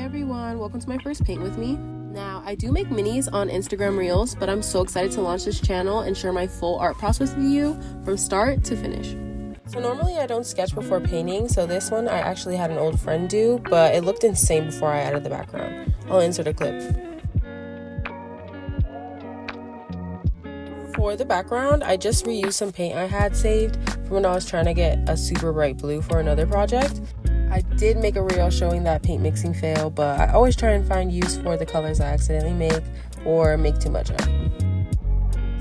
everyone, welcome to my first paint with me. Now, I do make minis on Instagram Reels, but I'm so excited to launch this channel and share my full art process with you from start to finish. So normally I don't sketch before painting, so this one I actually had an old friend do, but it looked insane before I added the background. I'll insert a clip. For the background, I just reused some paint I had saved from when I was trying to get a super bright blue for another project. I did make a reel showing that paint mixing fail, but I always try and find use for the colors I accidentally make or make too much of.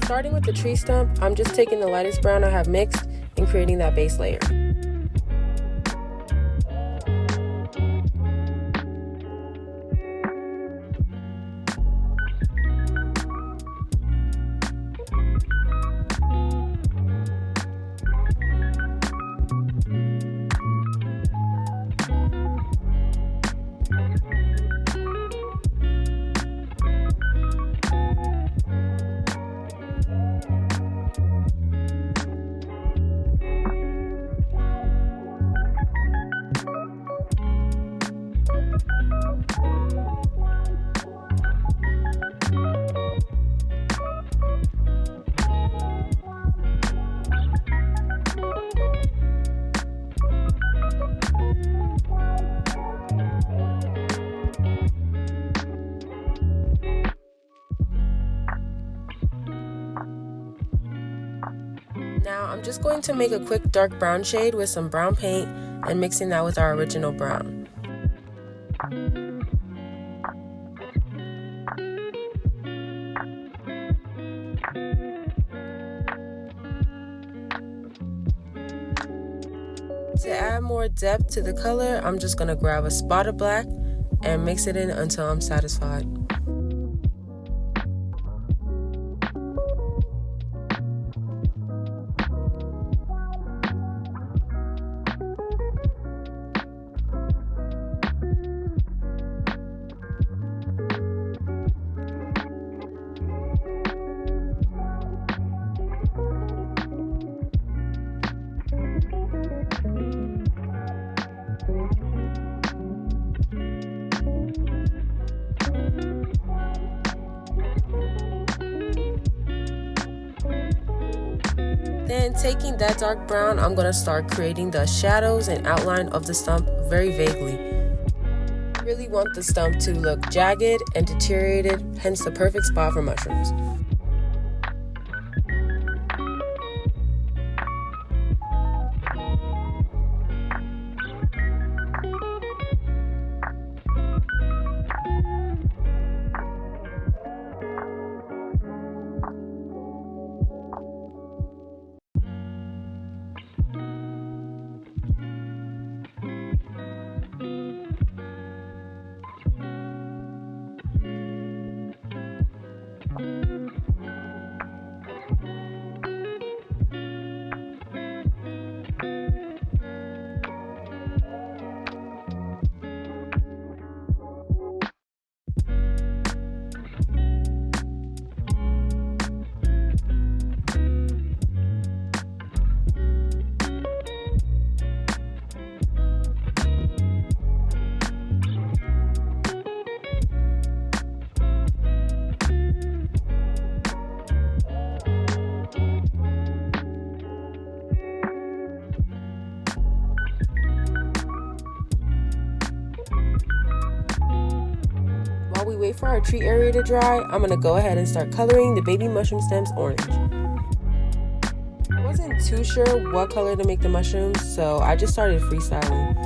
Starting with the tree stump, I'm just taking the lightest brown I have mixed and creating that base layer. Now I'm just going to make a quick dark brown shade with some brown paint and mixing that with our original brown. To add more depth to the color, I'm just going to grab a spot of black and mix it in until I'm satisfied. Then taking that dark brown, I'm going to start creating the shadows and outline of the stump very vaguely. I really want the stump to look jagged and deteriorated, hence the perfect spot for mushrooms. While we wait for our tree area to dry, I'm going to go ahead and start coloring the baby mushroom stems orange. I wasn't too sure what color to make the mushrooms, so I just started freestyling.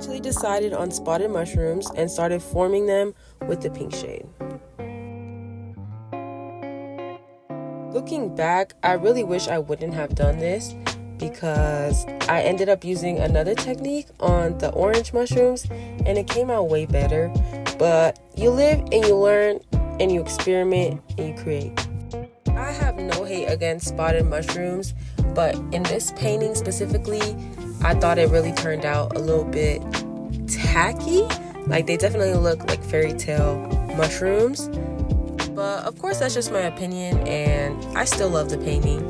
eventually decided on spotted mushrooms and started forming them with the pink shade. Looking back, I really wish I wouldn't have done this because I ended up using another technique on the orange mushrooms and it came out way better. But you live and you learn and you experiment and you create. I have no hate against spotted mushrooms, but in this painting specifically, I thought it really turned out a little bit tacky. Like, they definitely look like fairy tale mushrooms. But of course, that's just my opinion, and I still love the painting.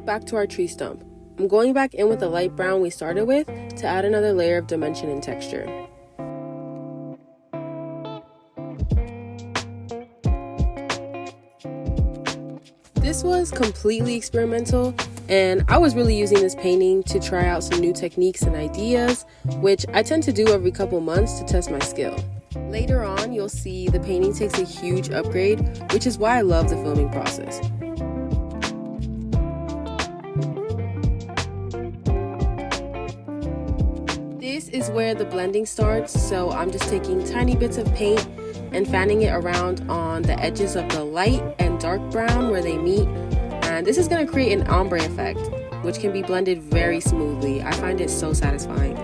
Back to our tree stump. I'm going back in with the light brown we started with to add another layer of dimension and texture. This was completely experimental, and I was really using this painting to try out some new techniques and ideas, which I tend to do every couple months to test my skill. Later on, you'll see the painting takes a huge upgrade, which is why I love the filming process. This is where the blending starts, so I'm just taking tiny bits of paint and fanning it around on the edges of the light and dark brown where they meet, and this is going to create an ombre effect, which can be blended very smoothly. I find it so satisfying.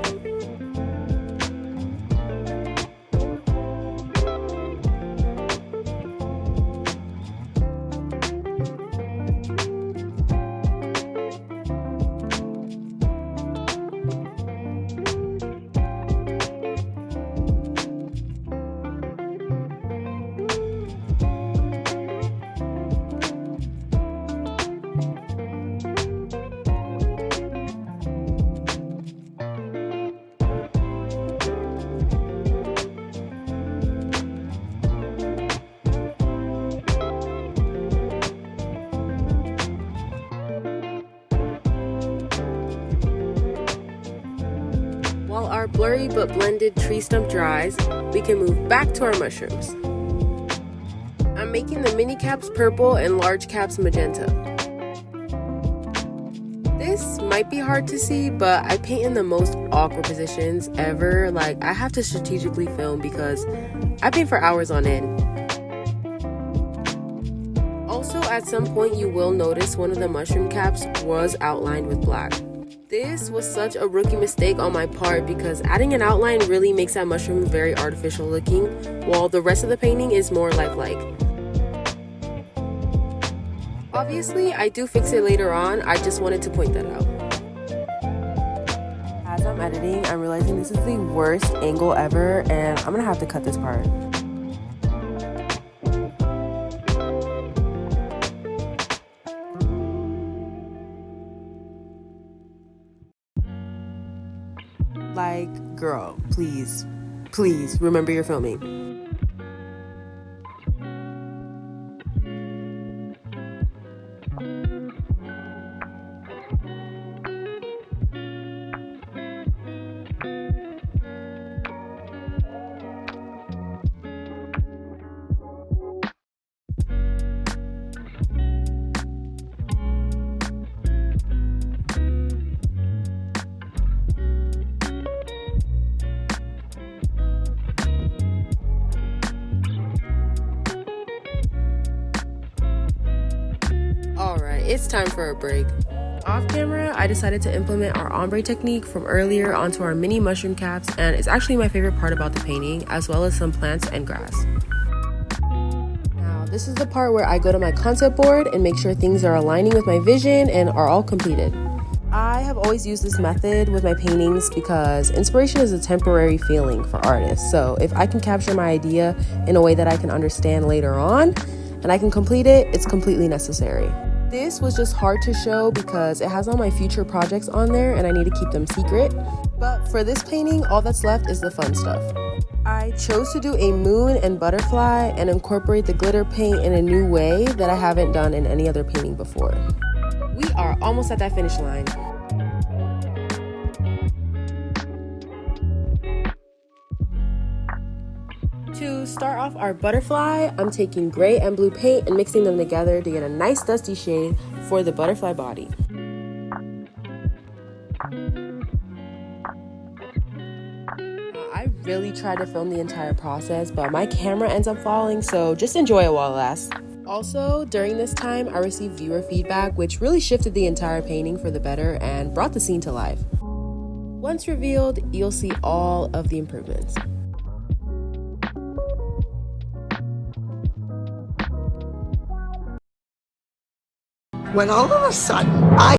While our blurry but blended tree stump dries, we can move back to our mushrooms. I'm making the mini caps purple and large caps magenta. This might be hard to see, but I paint in the most awkward positions ever. Like, I have to strategically film because I paint for hours on end. Also, at some point you will notice one of the mushroom caps was outlined with black. This was such a rookie mistake on my part because adding an outline really makes that mushroom very artificial looking, while the rest of the painting is more lifelike. Obviously, I do fix it later on, I just wanted to point that out. As I'm editing, I'm realizing this is the worst angle ever, and I'm gonna have to cut this part. Like, girl, please remember you're filming. Alright, it's time for a break. Off camera, I decided to implement our ombre technique from earlier onto our mini mushroom caps, and it's actually my favorite part about the painting, as well as some plants and grass. Now, this is the part where I go to my concept board and make sure things are aligning with my vision and are all completed. I have always used this method with my paintings because inspiration is a temporary feeling for artists, so if I can capture my idea in a way that I can understand later on, and I can complete it, it's completely necessary. This was just hard to show because it has all my future projects on there and I need to keep them secret. But for this painting, all that's left is the fun stuff. I chose to do a moon and butterfly and incorporate the glitter paint in a new way that I haven't done in any other painting before. We are almost at that finish line. To start off our butterfly, I'm taking gray and blue paint and mixing them together to get a nice dusty shade for the butterfly body. I really tried to film the entire process, but my camera ends up falling, so just enjoy it while it lasts. Also, during this time, I received viewer feedback, which really shifted the entire painting for the better and brought the scene to life. Once revealed, you'll see all of the improvements. When all of a sudden, I